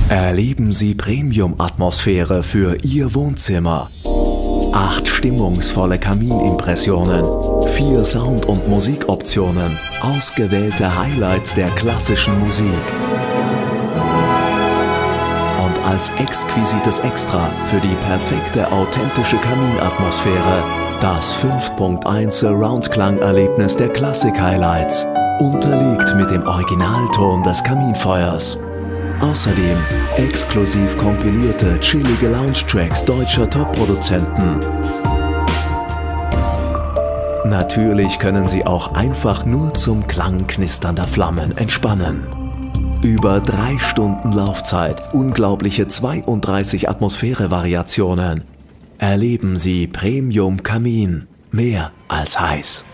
Erleben Sie Premium-Atmosphäre für Ihr Wohnzimmer. 8 stimmungsvolle Kaminimpressionen, 4 Sound- und Musikoptionen, ausgewählte Highlights der klassischen Musik. Und als exquisites Extra für die perfekte authentische Kaminatmosphäre das 5.1 Surround-Klangerlebnis der Klassik-Highlights, unterlegt mit dem Originalton des Kaminfeuers. Außerdem exklusiv kompilierte chillige Lounge-Tracks deutscher Top-Produzenten. Natürlich können Sie auch einfach nur zum Klang knisternder Flammen entspannen. Über 3 Stunden Laufzeit, unglaubliche 32 Atmosphäre-Variationen. Erleben Sie Premium Kamin. Mehr als heiß.